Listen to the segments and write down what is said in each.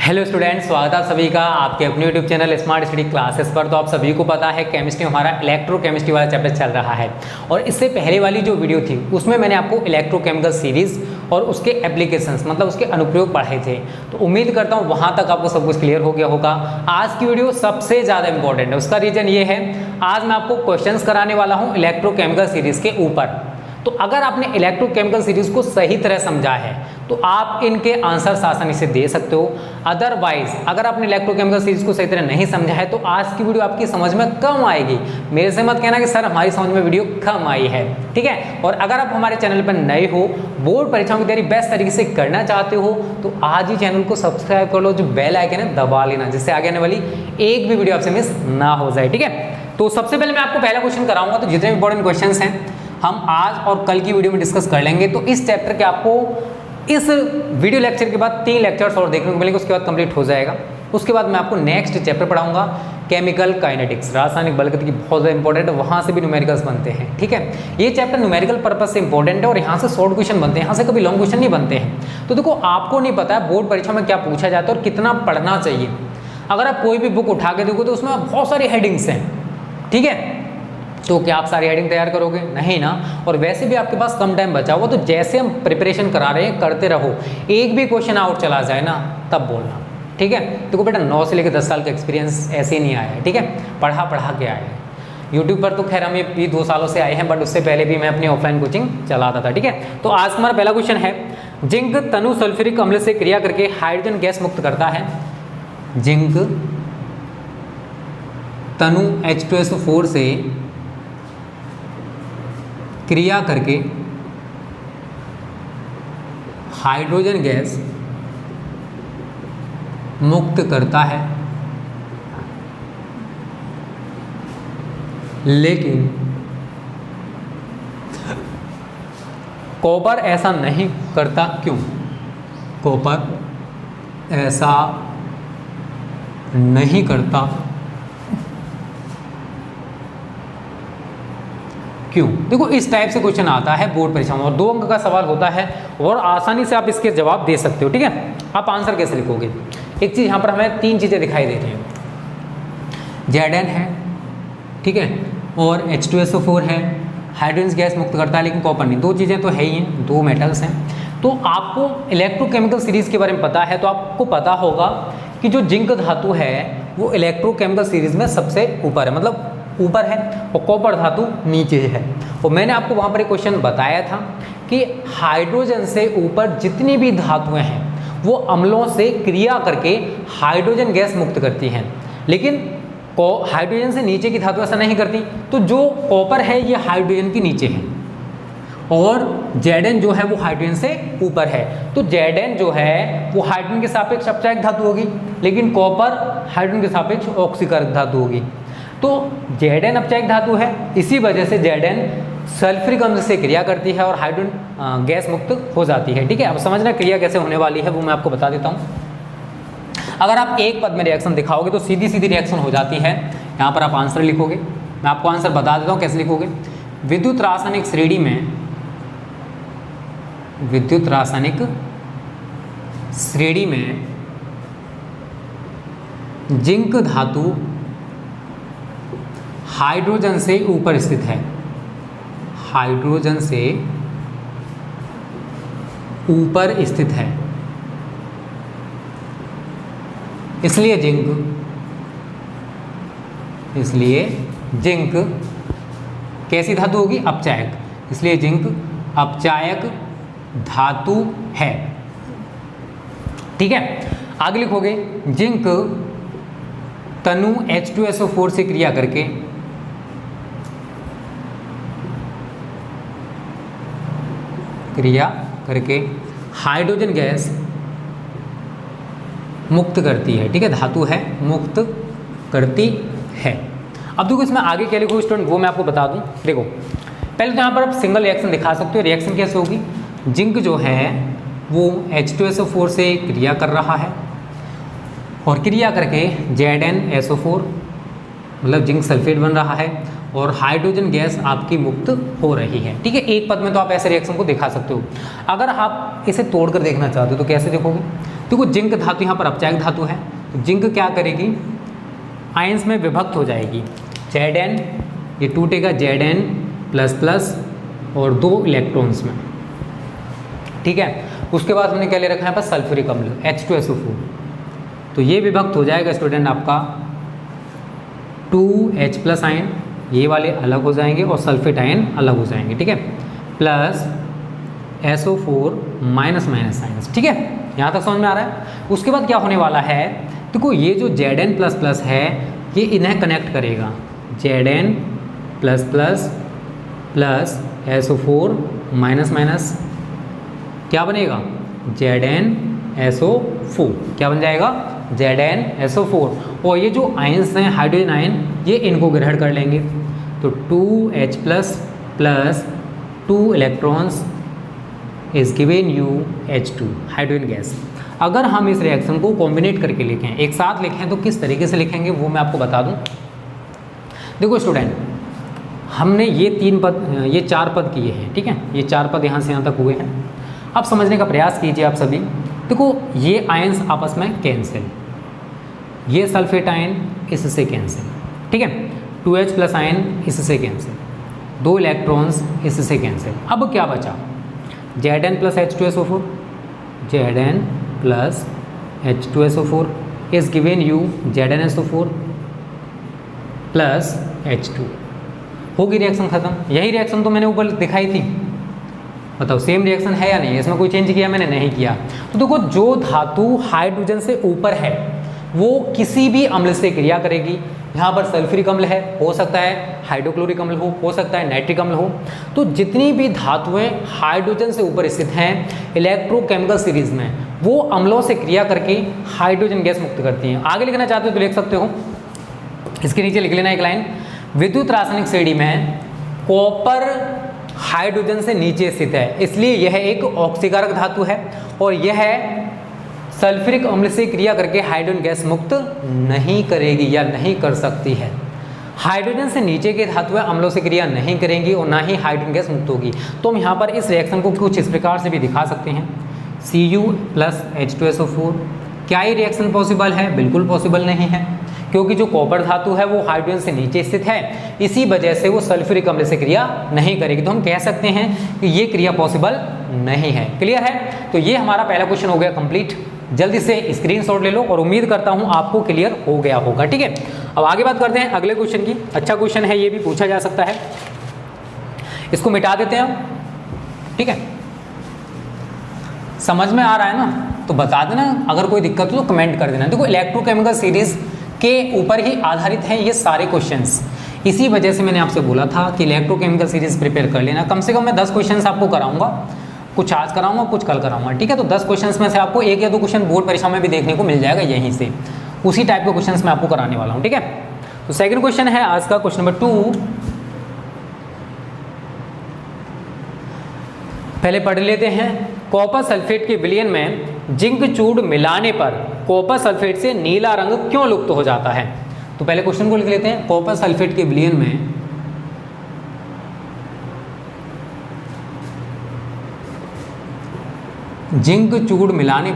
Hello students, स्वागत है आप सभी का आपके अपने YouTube channel smart study classes पर। तो आप सभी को पता है केमिस्ट्री हमारा इलेक्ट्रोकेमिस्ट्री वाला चैप्टर चल रहा है और इससे पहले वाली जो वीडियो थी उसमें मैंने आपको इलेक्ट्रोकेमिकल सीरीज और उसके एप्लीकेशंस मतलब उसके अनुप्रयोग पढ़ाए थे। तो उम्मीद करता हूँ वहाँ तक आपको सब कुछ क्लियर हो गया होगा। आज की वीडियो सबसे ज़्यादा इंपॉर्टेंट है, उसका रीज़न ये है आज मैं आपको क्वेश्चंस कराने वाला हूँ इलेक्ट्रोकेमिकल सीरीज़ के ऊपर। तो अगर आपने इलेक्ट्रोकेमिकल सीरीज को सही तरह समझा है तो आप इनके आंसर्स आसानी से दे सकते हो। अदरवाइज अगर आपने इलेक्ट्रोकेमिकल सीरीज को सही तरह नहीं समझा है तो आज की वीडियो आपकी समझ में कम आएगी। मेरे से मत कहना कि सर हमारी समझ में वीडियो कम आई है, ठीक है। और अगर आप हमारे चैनल पर नए हो, बोर्ड परीक्षाओं की तैयारी बेस्ट तरीके से करना चाहते हो तो आज ही चैनल को सब्सक्राइब कर लो, जो बेल आइकन है दबा लेना, जिससे आगे आने वाली एक भी वीडियो आपसे मिस ना हो जाए, ठीक है। तो सबसे पहले मैं आपको पहला क्वेश्चन कराऊंगा। तो जितने इंपॉर्टेंट क्वेश्चन हैं हम आज और कल की वीडियो में डिस्कस कर लेंगे। तो इस चैप्टर के आपको इस वीडियो लेक्चर के बाद 3 लेक्चर्स और देखने को मिलेंगे, उसके बाद कंप्लीट हो जाएगा। उसके बाद मैं आपको नेक्स्ट चैप्टर पढ़ाऊंगा केमिकल काइनेटिक्स, रासायनिक बलगति की बहुत ज़्यादा इंपॉर्टेंट है, वहाँ से भी न्यूमेरिकल्स बनते हैं, ठीक है। ये चैप्टर न्यूमेरिकल पर्पज से इंपॉर्टेंट है और यहाँ से शॉर्ट क्वेश्चन बनते हैं, यहाँ से कभी लॉन्ग क्वेश्चन नहीं बनते हैं। तो देखो आपको नहीं पता है बोर्ड परीक्षा में क्या पूछा जाता है और कितना पढ़ना चाहिए। अगर आप कोई भी बुक उठा के देखो तो उसमें बहुत सारी हेडिंग्स हैं, ठीक है। तो क्या आप सारी हेडिंग तैयार करोगे? नहीं ना। और वैसे भी आपके पास कम टाइम बचा हुआ, तो जैसे हम प्रिपरेशन करा रहे हैं करते रहो। एक भी क्वेश्चन आउट चला जाए ना तब बोलना, ठीक है। देखो बेटा 9 से लेकर 10 साल का एक्सपीरियंस ऐसे ही नहीं आया है, ठीक है, पढ़ा के आया है। यूट्यूब पर तो खैर हम ये भी 2 सालों से आए हैं, बट उससे पहले भी मैं अपनी ऑफलाइन कोचिंग चलाता था, ठीक है। तो आज हमारा पहला क्वेश्चन है, जिंक तनु सल्फ्यूरिक अम्ल से क्रिया करके हाइड्रोजन गैस मुक्त करता है। जिंक तनु H2SO4 से क्रिया करके हाइड्रोजन गैस मुक्त करता है, लेकिन कॉपर ऐसा नहीं करता, क्यों? कॉपर ऐसा नहीं करता क्यों? देखो इस टाइप से क्वेश्चन आता है बोर्ड परीक्षा में और 2 अंक का सवाल होता है और आसानी से आप इसके जवाब दे सकते हो, ठीक है। आप आंसर कैसे लिखोगे? एक चीज़ यहाँ पर हमें 3 चीज़ें दिखाई दे रही हैं। Zn है, ठीक है, और H2SO4 है, हाइड्रोजन गैस मुक्त करता है लेकिन कॉपर नहीं। 2 चीज़ें तो है ही हैं, 2 मेटल्स हैं। तो आपको इलेक्ट्रोकेमिकल सीरीज़ के बारे में पता है तो आपको पता होगा कि जो जिंक धातु है वो इलेक्ट्रोकेमिकल सीरीज़ में सबसे ऊपर है, मतलब ऊपर है, और कॉपर धातु नीचे है। और मैंने आपको वहाँ पर एक क्वेश्चन बताया था कि हाइड्रोजन से ऊपर जितनी भी धातुएं हैं वो अम्लों से क्रिया करके हाइड्रोजन गैस मुक्त करती हैं, लेकिन हाइड्रोजन से नीचे की धातु ऐसा नहीं करती। तो जो कॉपर है ये हाइड्रोजन के नीचे है और Zn जो है वो हाइड्रोजन से ऊपर है। तो Zn जो है वो हाइड्रोजन के सापेक्ष अपचायक धातु होगी, लेकिन कॉपर हाइड्रोजन के सापेक्ष ऑक्सीकारक धातु होगी। तो Zn अपचायक धातु है, इसी वजह से Zn सल्फ्यूरिक अम्ल से क्रिया करती है और हाइड्रोजन गैस मुक्त हो जाती है, ठीक है। अब समझना क्रिया कैसे होने वाली है वो मैं आपको बता देता हूँ। अगर आप एक पद में रिएक्शन दिखाओगे तो सीधी सीधी रिएक्शन हो जाती है। यहाँ पर आप आंसर लिखोगे, मैं आपको आंसर बता देता हूँ कैसे लिखोगे। विद्युत रासायनिक श्रेणी में जिंक धातु हाइड्रोजन से ऊपर स्थित है, हाइड्रोजन से ऊपर स्थित है, इसलिए जिंक कैसी धातु होगी? अपचायक, इसलिए जिंक अपचायक धातु है, ठीक है। आगे लिखोगे जिंक तनु H2SO4 से क्रिया करके हाइड्रोजन गैस मुक्त करती है, ठीक है, धातु है, मुक्त करती है। अब देखो इसमें आगे क्या लिखो स्टूडेंट वो मैं आपको बता दूं। देखो पहले तो यहाँ पर आप सिंगल रिएक्शन दिखा सकते हो। रिएक्शन कैसे होगी? जिंक जो है वो H2SO4 से क्रिया कर रहा है और क्रिया करके ZnSO4 मतलब जिंक सल्फेट बन रहा है और हाइड्रोजन गैस आपकी मुक्त हो रही है, ठीक है। एक पद में तो आप ऐसे रिएक्शन को दिखा सकते हो। अगर आप इसे तोड़कर देखना चाहते हो तो कैसे देखोगे? देखो जिंक धातु यहाँ पर अपचायक धातु है, तो जिंक क्या करेगी, आयंस में विभक्त हो जाएगी। Zn ये टूटेगा Zn++ और 2 इलेक्ट्रॉन्स में, ठीक है। उसके बाद हमने क्या ले रखा है पर सल्फ्यूरिक अम्ल H2SO4, तो ये विभक्त हो जाएगा स्टूडेंट आपका 2H+ आयन, ये वाले अलग हो जाएंगे और सल्फेट आयन अलग हो जाएंगे, ठीक है, प्लस SO4 माइनस आयन, ठीक है। यहाँ तक समझ में आ रहा है। उसके बाद क्या होने वाला है, देखो ये जो Zn++ है ये इन्हें कनेक्ट करेगा, Zn++ प्लस SO4 माइनस क्या बनेगा, ZnSO4, क्या बन जाएगा, ZnSO4। और ये जो आयंस हैं हाइड्रोजन आयन, ये इनको ग्रहण कर लेंगे, तो 2H+ plus 2 electrons is given you H2 hydrogen gas. अगर हम इस रिएक्शन को कॉम्बिनेट करके लिखें, एक साथ लिखें, तो किस तरीके से लिखेंगे वो मैं आपको बता दूं। देखो स्टूडेंट, हमने ये 4 पद किए हैं, ठीक है, ये 4 पद यहाँ से यहाँ तक हुए हैं। अब समझने का प्रयास कीजिए आप सभी। देखो ये आयंस आपस में कैंसिल, ये सल्फेट आयन इससे कैंसिल, ठीक है, 2H+ आयन इससे कैंसिल, 2 इलेक्ट्रॉन्स इससे कैंसिल। अब क्या बचा, Zn+H2SO4, Zn+H2SO4 is given you ZnSO4 plus H2। होगी रिएक्शन खत्म। यही रिएक्शन तो मैंने ऊपर दिखाई थी, बताओ सेम रिएक्शन है या नहीं, इसमें कोई चेंज किया मैंने, नहीं किया। तो देखो जो धातु हाइड्रोजन से ऊपर है वो किसी भी अम्ल से क्रिया करेगी। यहाँ पर सल्फ्यूरिक अम्ल है, हो सकता है हाइड्रोक्लोरिक अम्ल हो सकता है नाइट्रिक अम्ल हो। तो जितनी भी धातुएं हाइड्रोजन से ऊपर स्थित हैं इलेक्ट्रोकेमिकल सीरीज में, वो अम्लों से क्रिया करके हाइड्रोजन गैस मुक्त करती हैं। आगे लिखना चाहते हो तो लिख सकते हो, इसके नीचे लिख लेना एक लाइन, विद्युत रासायनिक श्रेणी में कॉपर हाइड्रोजन से नीचे स्थित है, इसलिए यह एक ऑक्सीकारक धातु है और यह सल्फ्यूरिक अम्ल से क्रिया करके हाइड्रोजन गैस मुक्त नहीं करेगी या नहीं कर सकती है। हाइड्रोजन से नीचे के धातुएं अम्लों से क्रिया नहीं करेंगी और ना ही हाइड्रोजन गैस मुक्त होगी। तो हम यहाँ पर इस रिएक्शन को कुछ इस प्रकार से भी दिखा सकते हैं, Cu+H2SO4। क्या ये रिएक्शन पॉसिबल है? बिल्कुल पॉसिबल नहीं है, क्योंकि जो कॉपर धातु है वो हाइड्रोजन से नीचे स्थित है, इसी वजह से वो सल्फ्यूरिक अम्ल से क्रिया नहीं करेगी। तो हम कह सकते हैं कि ये क्रिया पॉसिबल नहीं है। क्लियर है? तो ये हमारा पहला क्वेश्चन हो गया कंप्लीट। जल्दी से स्क्रीनशॉट ले लो और उम्मीद करता हूँ आपको क्लियर हो गया होगा। ठीक है, अब आगे बात करते हैं अगले क्वेश्चन की। अच्छा क्वेश्चन है, ये भी पूछा जा सकता है, इसको मिटा देते हैं हम। ठीक है, समझ में आ रहा है ना? तो बता देना, अगर कोई दिक्कत हो तो कमेंट कर देना। देखो इलेक्ट्रोकेमिकल सीरीज के ऊपर ही आधारित हैं ये सारे क्वेश्चंस, इसी वजह से मैंने आपसे बोला था कि इलेक्ट्रोकेमिकल सीरीज प्रिपेयर कर लेना। कम से कम मैं 10 क्वेश्चंस आपको कराऊंगा, कुछ आज कराऊंगा कुछ कल कराऊंगा। ठीक है, तो 10 क्वेश्चंस में से आपको 1 या 2 क्वेश्चन बोर्ड परीक्षा में भी देखने को मिल जाएगा यहीं से, उसी टाइप के क्वेश्चंस मैं आपको कराने वाला हूँ। ठीक है, तो सेकंड क्वेश्चन है आज का, क्वेश्चन नंबर 2। पहले पढ़ लेते हैं। कॉपर सल्फेट के विलयन में जिंक चूर्ण मिलाने पर कॉपर सल्फेट से नीला रंग क्यों लुप्त हो जाता है? तो पहले क्वेश्चन को लिख लेते हैं। कॉपर सल्फेट के विलयन में जिंक चूर्ण मिलाने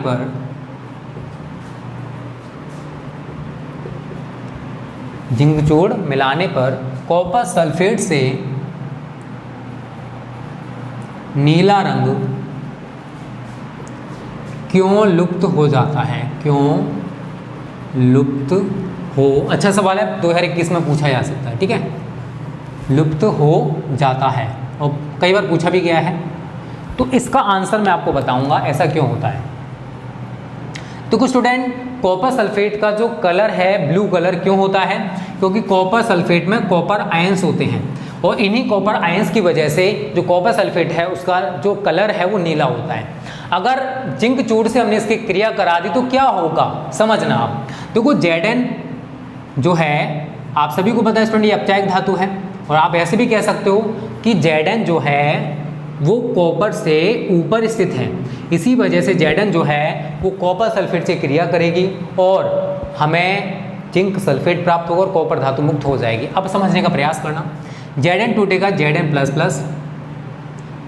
पर कॉपर सल्फेट से नीला रंग क्यों लुप्त हो जाता है? क्यों लुप्त हो, अच्छा सवाल है, 2021 में पूछा जा सकता है। ठीक है, लुप्त हो जाता है और कई बार पूछा भी गया है। तो इसका आंसर मैं आपको बताऊंगा ऐसा क्यों होता है। तो कुछ स्टूडेंट, कॉपर सल्फेट का जो कलर है ब्लू कलर क्यों होता है? क्योंकि कॉपर सल्फेट में कॉपर आयंस होते हैं और इन्हीं कॉपर आयंस की वजह से जो कॉपर सल्फेट है उसका जो कलर है वो नीला होता है। अगर जिंक चूर्ण से हमने इसकी क्रिया करा दी तो क्या होगा, समझना आप। देखो Zn जो है, आप सभी को पता है स्टूडेंट, ये अपचायक धातु है और आप ऐसे भी कह सकते हो कि Zn जो है वो कॉपर से ऊपर स्थित है, इसी वजह से Zn जो है वो कॉपर सल्फेट से क्रिया करेगी और हमें जिंक सल्फेट प्राप्त होगा और कॉपर धातु मुक्त हो जाएगी। अब समझने का प्रयास करना। Zn टूटेगा Zn++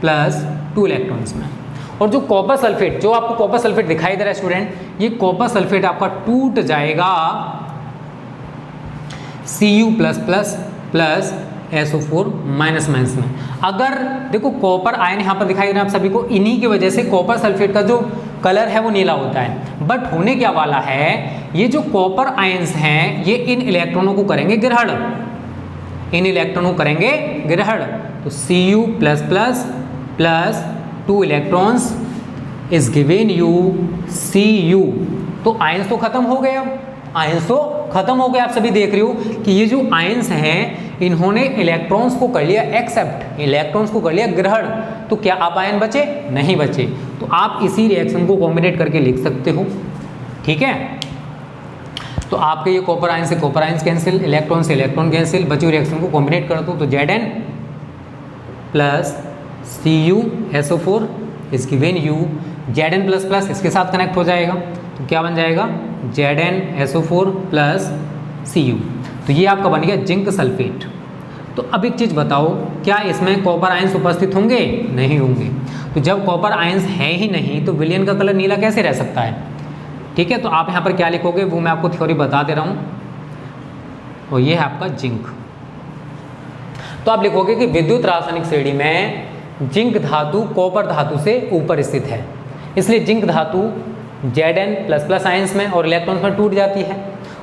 प्लस 2 इलेक्ट्रॉन्स में और जो कॉपर सल्फेट, जो आपको कॉपर सल्फेट दिखाई दे रहा है स्टूडेंट, ये कॉपर सल्फेट आपका टूट जाएगा Cu++ plus SO4 minus minus में। अगर देखो कॉपर आयन यहाँ पर दिखाई दे रहा है आप सभी को, इन्हीं की वजह से कॉपर सल्फेट का जो कलर है वो नीला होता है। बट होने क्या वाला है, ये जो कॉपर आयंस हैं ये इन इलेक्ट्रॉनों को करेंगे ग्रहण, इन इलेक्ट्रॉनों को करेंगे ग्रहण। तो Cu++ plus 2 electrons is given you Cu। तो आयंस तो खत्म हो गए, अब आयंस तो खत्म हो गए। आप सभी देख रहे हो कि ये जो आयंस हैं इन्होंने इलेक्ट्रॉन्स को कर लिया एक्सेप्ट, इलेक्ट्रॉन्स को कर लिया ग्रहण। तो क्या आप आयन बचे? नहीं बचे। तो आप इसी रिएक्शन को कॉम्बिनेट करके लिख सकते हो, ठीक है। तो आपके ये कॉपर आयन से कॉपर आयंस कैंसिल, इलेक्ट्रॉन से इलेक्ट्रॉन कैंसिल, बची हुई रिएक्शन को कॉम्बिनेट कर दो तो Zn plus CuSO4 is given you. Zn plus plus इसके साथ कनेक्ट हो जाएगा तो क्या बन जाएगा ZnSO4 प्लस Cu। तो ये आपका बन गया जिंक सल्फेट। तो अब एक चीज़ बताओ, क्या इसमें कॉपर आयंस उपस्थित होंगे? नहीं होंगे। तो जब कॉपर आयंस है ही नहीं तो विलयन का कलर नीला कैसे रह सकता है? ठीक है, तो आप यहाँ पर क्या लिखोगे वो मैं आपको थ्योरी बता दे रहा हूँ, और ये है आपका जिंक। तो आप लिखोगे कि विद्युत रासायनिक श्रेणी में जिंक धातु कॉपर धातु से ऊपर स्थित है, इसलिए जिंक धातु Zn++ आयंस में और इलेक्ट्रॉन्स में टूट जाती है।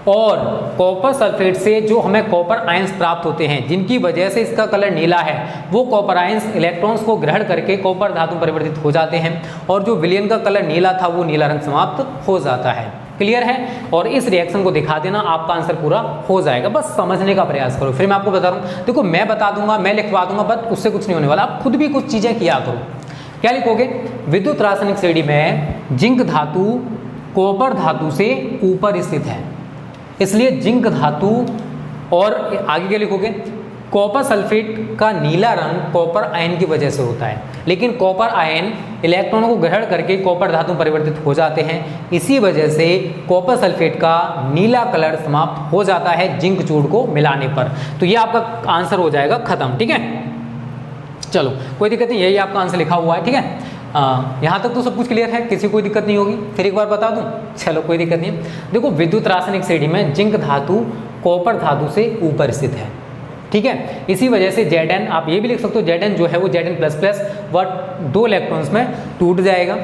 और कॉपर सल्फेट से जो हमें कॉपर आयंस प्राप्त होते हैं जिनकी वजह से इसका कलर नीला है, वो कॉपर आयंस इलेक्ट्रॉन्स को ग्रहण करके कॉपर धातु में परिवर्तित हो जाते हैं और जो विलयन का कलर नीला था वो नीला रंग समाप्त हो जाता है। क्लियर है? और इस रिएक्शन को दिखा देना, आपका आंसर पूरा हो जाएगा। बस समझने का प्रयास करो। फिर मैं आपको बता रहा हूँ, देखो मैं बता दूंगा, मैं लिखवा दूंगा, बट उससे कुछ नहीं होने वाला। आप खुद भी कुछ चीज़ें किया करो। क्या लिखोगे? विद्युत रासायनिक श्रेणी में जिंक धातु कॉपर धातु से ऊपर स्थित है, इसलिए जिंक धातु। और आगे क्या लिखोगे? कॉपर सल्फेट का नीला रंग कॉपर आयन की वजह से होता है, लेकिन कॉपर आयन इलेक्ट्रॉनों को ग्रहण करके कॉपर धातु में परिवर्तित हो जाते हैं, इसी वजह से कॉपर सल्फेट का नीला कलर समाप्त हो जाता है जिंक चूर्ण को मिलाने पर। तो ये आपका आंसर हो जाएगा खत्म। ठीक है, चलो कोई दिक्कत नहीं, यही आपका आंसर लिखा हुआ है। ठीक है, यहाँ तक तो सब कुछ क्लियर है, किसी कोई दिक्कत नहीं होगी? फिर एक बार बता दूं, चलो कोई दिक्कत नहीं। देखो विद्युत रासायनिक श्रेणी में जिंक धातु कॉपर धातु से ऊपर स्थित है, ठीक है। इसी वजह से Zn, आप ये भी लिख सकते हो, Zn जो है वो Zn++ वह 2 इलेक्ट्रॉन्स में टूट जाएगा।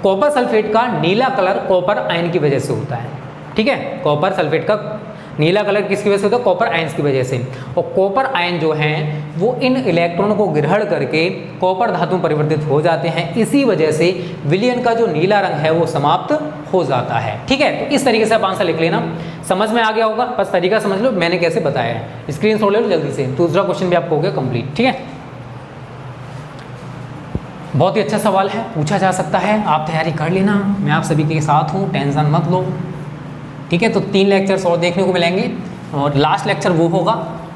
कॉपर सल्फेट का नीला कलर कॉपर आयन की वजह से होता है, ठीक है। कॉपर सल्फेट का नीला कलर किसकी वजह से होता है? कॉपर आयंस की वजह से। और कॉपर आयन जो हैं वो इन इलेक्ट्रॉनों को ग्रहण करके कॉपर धातु में परिवर्तित हो जाते हैं, इसी वजह से विलयन का जो नीला रंग है वो समाप्त हो जाता है। ठीक है, तो इस तरीके से आप आंसर लिख लेना। समझ में आ गया होगा, बस तरीका समझ लो मैंने कैसे बताया है। स्क्रीनशॉट ले लो जल्दी से। दूसरा क्वेश्चन भी आपको हो गया कंप्लीट। ठीक है, बहुत ही अच्छा सवाल है, पूछा जा सकता है, आप तैयारी कर लेना, मैं आप सभी के साथ हूँ, टेंशन मत लो। ठीक है, तो 3 लेक्चर्स और देखने को मिलेंगे और लास्ट लेक्चर वो होगा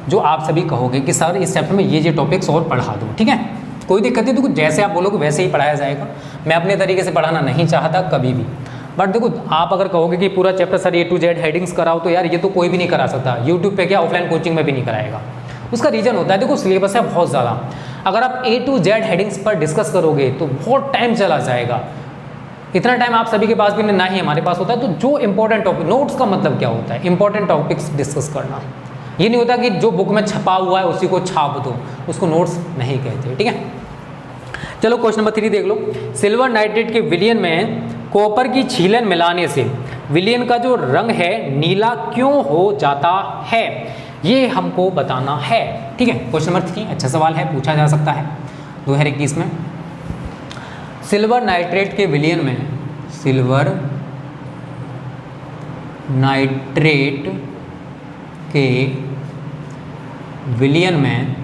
जो आप सभी कहोगे कि सर इस चैप्टर में ये टॉपिक्स और पढ़ा दो। ठीक है, कोई दिक्कत नहीं, तो जैसे आप बोलोगे वैसे ही पढ़ाया जाएगा। मैं अपने तरीके से पढ़ाना नहीं चाहता कभी भी, बट देखो आप अगर कहोगे कि पूरा chapter sir A to Z headings कराओ, तो यार ये तो कोई भी नहीं करा सकता। यूट्यूब पे क्या, ऑफलाइन कोचिंग में भी नहीं कराएगा। उसका रीज़न होता है, देखो सिलेबस है बहुत ज़्यादा। अगर आप A to Z हेडिंग्स पर डिस्कस करोगे तो बहुत टाइम चला जाएगा। इतना टाइम आप सभी के पास भी ना ही हमारे पास होता है। तो जो इंपॉर्टेंट टॉपिक, नोट्स का मतलब क्या होता है? इंपॉर्टेंट टॉपिक्स डिस्कस करना। ये नहीं होता कि जो बुक में छपा हुआ है उसी को छाप दो, उसको नोट्स नहीं कहते। ठीक है, चलो क्वेश्चन नंबर 3 देख लो। सिल्वर नाइट्रेट के विलयन में कॉपर की छीलन मिलाने से विलयन का जो रंग है नीला क्यों हो जाता है, ये हमको बताना है। ठीक है, क्वेश्चन नंबर 3 अच्छा सवाल है, पूछा जा सकता है 2021 में। सिल्वर नाइट्रेट के विलयन में, सिल्वर नाइट्रेट के विलयन में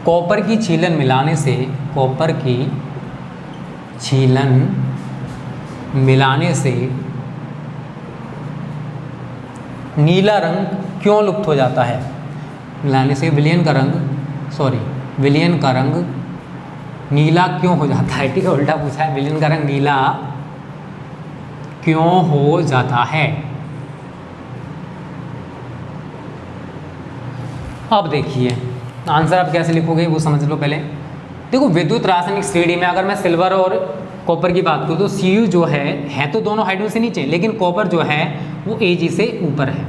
कॉपर की छीलन मिलाने से, कॉपर की छीलन मिलाने से नीला रंग क्यों लुप्त हो जाता है? मिलाने से विलयन का रंग, विलयन का रंग नीला क्यों हो जाता है? ठीक है, उल्टा पूछा है, विलयन का रंग नीला क्यों हो जाता है? अब देखिए आंसर आप कैसे लिखोगे वो समझ लो पहले। देखो विद्युत रासायनिक श्रेणी में अगर मैं सिल्वर और कॉपर की बात करूँ तो Cu जो है तो दोनों हाइड्रोजन से नीचे, लेकिन कॉपर जो है वो Ag से ऊपर है।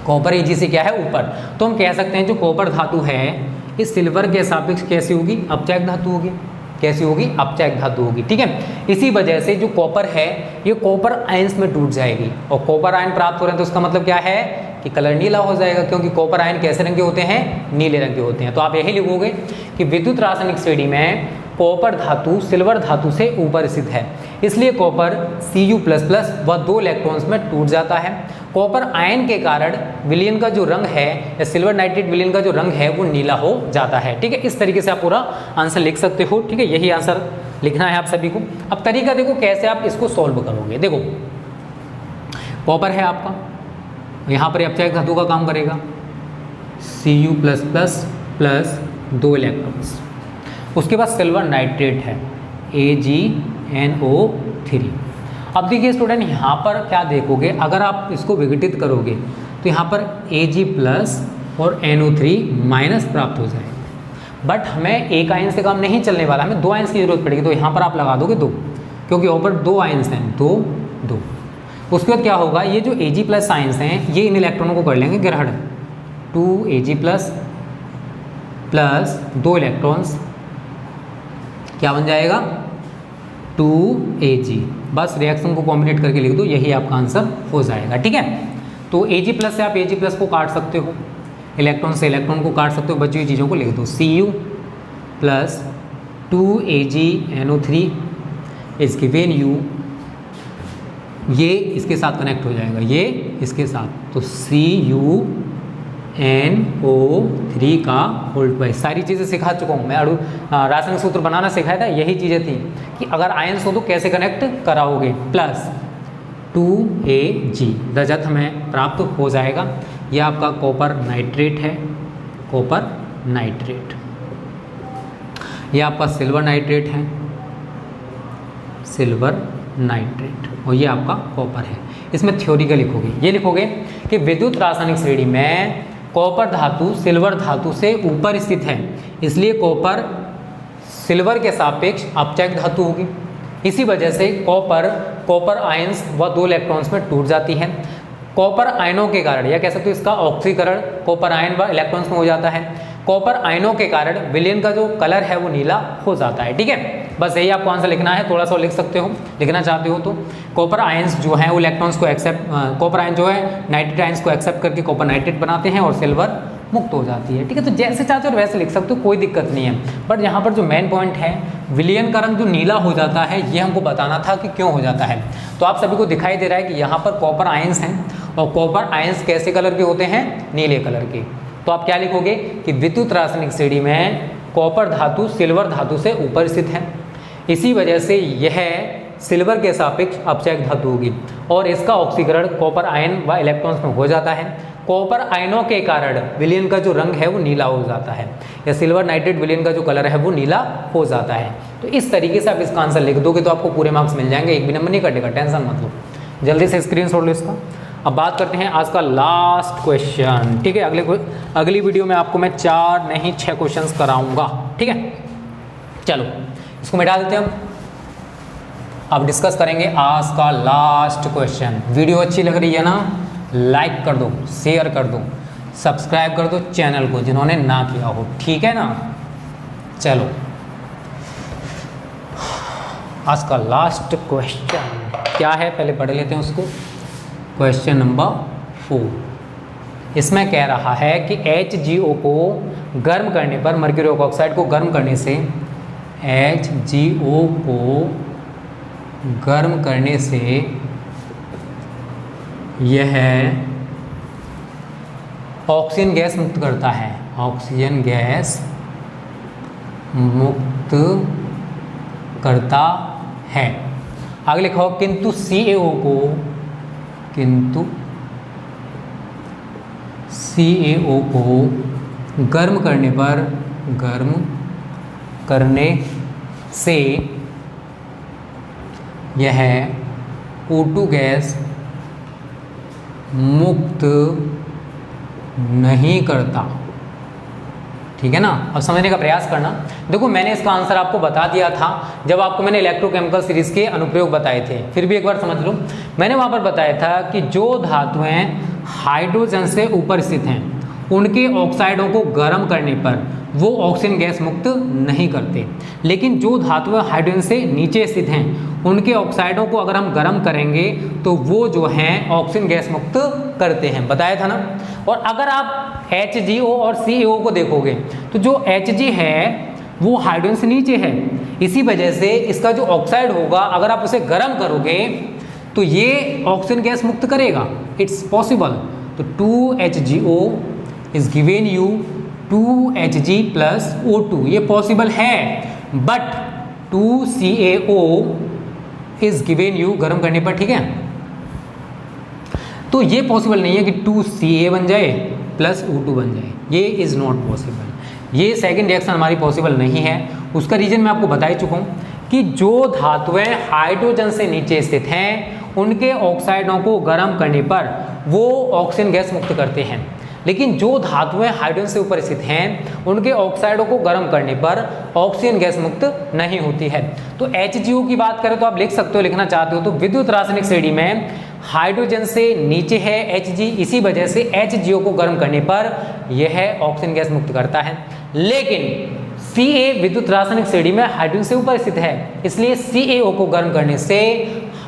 कॉपर Ag से क्या है, ऊपर। तो हम कह सकते हैं जो कॉपर धातु है इस सिल्वर के सापेक्ष कैसी होगी, अपचायक धातु होगी। कैसी होगी, अपचायक धातु होगी। ठीक है, इसी वजह से जो कॉपर है ये कॉपर आयंस में टूट जाएगी, और कॉपर आयन प्राप्त हो रहे हैं तो उसका मतलब क्या है कि कलर नीला हो जाएगा, क्योंकि कॉपर आयन कैसे रंग के होते हैं, नीले रंग के होते हैं। तो आप यही लिखोगे कि विद्युत रासायनिक श्रेणी में कॉपर धातु सिल्वर धातु से ऊपर स्थित है, इसलिए कॉपर Cu++ व 2 इलेक्ट्रॉन्स में टूट जाता है। कॉपर आयन के कारण विलयन का जो रंग है या सिल्वर नाइट्रेट विलयन का जो रंग है वो नीला हो जाता है। ठीक है, इस तरीके से आप पूरा आंसर लिख सकते हो। ठीक है, यही आंसर लिखना है आप सभी को। अब तरीका देखो कैसे आप इसको सॉल्व करोगे। देखो कॉपर है आपका, यहाँ पर अपचायक धातु का काम करेगा, Cu++ प्लस 2 इलेक्ट्रॉन्स। उसके बाद सिल्वर नाइट्रेट है AgNO3। अब देखिए स्टूडेंट, यहाँ पर क्या देखोगे, अगर आप इसको विघटित करोगे तो यहाँ पर Ag+ और NO3- प्राप्त हो जाएगा। बट हमें एक आयन से काम नहीं चलने वाला, हमें 2 आयन्स की जरूरत पड़ेगी। तो यहाँ पर आप लगा दोगे 2, क्योंकि यहाँ पर 2 आयन्स हैं, 2 2। उसके बाद क्या होगा, ये जो Ag+ आयन्स हैं ये इन इलेक्ट्रॉनों को कर लेंगे ग्रहण, 2Ag+ प्लस 2 इलेक्ट्रॉन्स क्या बन जाएगा, 2Ag। बस रिएक्शन को कॉम्बिनेट करके लिख दो, यही आपका आंसर हो जाएगा। ठीक है, तो Ag+ से आप Ag+ को काट सकते हो, इलेक्ट्रॉन से इलेक्ट्रॉन को काट सकते हो, बची हुई चीज़ों को लिख दो। Cu plus 2AgNO3 is given U, ये इसके साथ कनेक्ट हो जाएगा, ये इसके साथ, तो CuNO3 का होल्ड बाई। सारी चीज़ें सिखा चुका हूँ मैं, रासायनिक सूत्र बनाना सिखाया था, यही चीज़ें थी कि अगर आयन्स हो तो कैसे कनेक्ट कराओगे। प्लस 2Ag दजत हमें प्राप्त हो जाएगा। यह आपका कॉपर नाइट्रेट है, कॉपर नाइट्रेट। यह आपका सिल्वर नाइट्रेट है, सिल्वर नाइट्रेट, और ये आपका कॉपर है। इसमें थ्योरी का लिखोगे, ये लिखोगे कि विद्युत रासायनिक श्रेणी में कॉपर धातु सिल्वर धातु से ऊपर स्थित है, इसलिए कॉपर सिल्वर के सापेक्ष अपचायक धातु होगी। इसी वजह से कॉपर आयंस व 2 इलेक्ट्रॉन्स में टूट जाती है। कॉपर आयनों के कारण, या कह सकते हो इसका ऑक्सीकरण कॉपर आयन व इलेक्ट्रॉन्स में हो जाता है। कॉपर आयनों के कारण विलयन का जो कलर है वो नीला हो जाता है। ठीक है, बस यही आपको आंसर लिखना है। थोड़ा सा लिख सकते हो, लिखना चाहते हो तो। कॉपर आयंस जो हैं वो इलेक्ट्रॉन्स को कॉपर आयन जो है नाइट्रेट आयंस को एक्सेप्ट करके कॉपर नाइट्रेट बनाते हैं और सिल्वर मुक्त हो जाती है। ठीक है, तो जैसे चाहते हो वैसे लिख सकते हो, कोई दिक्कत नहीं है। बट यहाँ पर जो मेन पॉइंट है, विलयन का रंग जो नीला हो जाता है, ये हमको बताना था कि क्यों हो जाता है। तो आप सभी को दिखाई दे रहा है कि यहाँ पर कॉपर आयंस हैं, और कॉपर आयंस कैसे कलर के होते हैं, नीले कलर के। तो आप क्या लिखोगे कि विद्युत रासायनिक श्रेणी में कॉपर धातु सिल्वर धातु से ऊपर स्थित है, इसी वजह से यह सिल्वर के सापेक्ष अपचायक धातु होगी, और इसका ऑक्सीकरण कॉपर आयन व इलेक्ट्रॉन्स में हो जाता है। कॉपर आयनों के कारण विलयन का जो रंग है वो नीला हो जाता है, या सिल्वर नाइट्रेट विलयन का जो कलर है वो नीला हो जाता है। तो इस तरीके से आप इसका आंसर लिख दोगे तो आपको पूरे मार्क्स मिल जाएंगे, एक भी नंबर नहीं कटेगा, टेंशन मत लो। जल्दी से स्क्रीनशॉट लो इसका। अब बात करते हैं आज का लास्ट क्वेश्चन। ठीक है, अगली वीडियो में आपको मैं 4 नहीं 6 क्वेश्चंस कराऊंगा। ठीक है, चलो इसको मिटा देते हैं हम। अब डिस्कस करेंगे आज का लास्ट क्वेश्चन। वीडियो अच्छी लग रही है ना, लाइक कर दो, शेयर कर दो, सब्सक्राइब कर दो चैनल को जिन्होंने ना किया हो। ठीक है ना, चलो आज का लास्ट क्वेश्चन क्या है पहले पढ़ लेते हैं उसको। क्वेश्चन नंबर 4 इसमें कह रहा है कि HgO को गर्म करने पर, मर्क्यूरी ऑक्साइड को गर्म करने से, HgO को गर्म करने से यह ऑक्सीजन गैस मुक्त करता है, ऑक्सीजन गैस मुक्त करता है। आगे लिखो किंतु CaO को गर्म करने से यह O2 गैस मुक्त नहीं करता। ठीक है ना। अब समझने का प्रयास करना। देखो मैंने इसका आंसर आपको बता दिया था जब आपको मैंने इलेक्ट्रोकेमिकल सीरीज के अनुप्रयोग बताए थे, फिर भी एक बार समझ लो। मैंने वहाँ पर बताया था कि जो धातुएं हाइड्रोजन से ऊपर स्थित हैं उनके ऑक्साइडों को गर्म करने पर वो ऑक्सीजन गैस मुक्त नहीं करते, लेकिन जो धातुएं हाइड्रोजन से नीचे स्थित हैं उनके ऑक्साइडों को अगर हम गर्म करेंगे तो वो जो हैं ऑक्सीजन गैस मुक्त करते हैं, बताया था ना। और अगर आप HgO और CaO को देखोगे तो जो Hg है वो हाइड्रोजन से नीचे है, इसी वजह से इसका जो ऑक्साइड होगा अगर आप उसे गर्म करोगे तो ये ऑक्सीजन गैस मुक्त करेगा, इट्स पॉसिबल। तो 2HgO is given you 2Hg plus O2, ये पॉसिबल है, but 2CaO is given you गर्म करने पर, ठीक है। तो ये पॉसिबल नहीं है कि 2Ca बन जाए प्लस O2 बन जाए, ये इज नॉट पॉसिबल। ये सेकंड रिएक्शन हमारी पॉसिबल नहीं है। उसका रीजन मैं आपको बता ही चुका हूँ कि जो धातुएं हाइड्रोजन से नीचे स्थित हैं उनके ऑक्साइडों को गर्म करने पर वो ऑक्सीजन गैस मुक्त करते हैं, लेकिन जो धातुएं हाइड्रोजन से ऊपर स्थित हैं उनके ऑक्साइडों को गर्म करने पर ऑक्सीजन गैस मुक्त नहीं होती है। तो HgO की बात करें तो आप लिख सकते हो, लिखना चाहते हो तो विद्युत रासायनिक श्रेणी में हाइड्रोजन से नीचे है Hg, इसी वजह से HgO को गर्म करने पर यह ऑक्सीजन गैस मुक्त करता है। लेकिन Ca विद्युत रासायनिक श्रेणी में हाइड्रोजन से ऊपर स्थित है, इसलिए CaO को गर्म करने से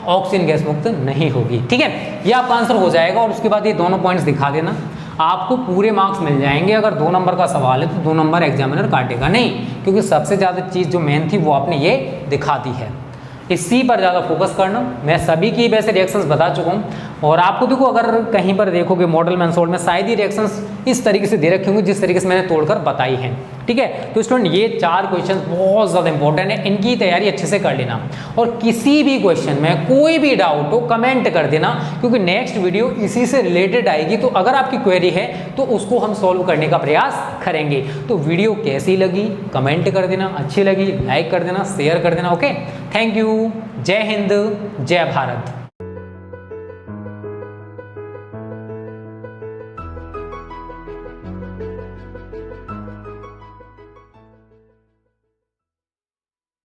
ऑक्सीजन गैस मुक्त नहीं होगी, ठीक है। ये आपका आंसर हो जाएगा। और उसके बाद ये दोनों पॉइंट्स दिखा देना, आपको पूरे मार्क्स मिल जाएंगे। अगर 2 नंबर का सवाल है तो 2 नंबर एग्जामिनर काटेगा नहीं, क्योंकि सबसे ज़्यादा चीज़ जो मेन थी वो आपने ये दिखा दी है। इसी पर ज़्यादा फोकस करना। मैं सभी की वैसे रिएक्शंस बता चुका हूँ, और आपको देखो अगर कहीं पर देखोगे मॉडल में अनसोल्ड में शायद ही रिएक्शंस इस तरीके से दे रखे होंगे जिस तरीके से मैंने तोड़कर बताई हैं, ठीक है। तो स्टूडेंट ये 4 क्वेश्चन बहुत ज़्यादा इंपॉर्टेंट है, इनकी तैयारी अच्छे से कर लेना। और किसी भी क्वेश्चन में कोई भी डाउट हो कमेंट कर देना, क्योंकि नेक्स्ट वीडियो इसी से रिलेटेड आएगी। तो अगर आपकी क्वेरी है तो उसको हम सॉल्व करने का प्रयास करेंगे। तो वीडियो कैसी लगी कमेंट कर देना, अच्छी लगी लाइक कर देना, शेयर कर देना। Okay, thank you. जय हिंद, जय भारत।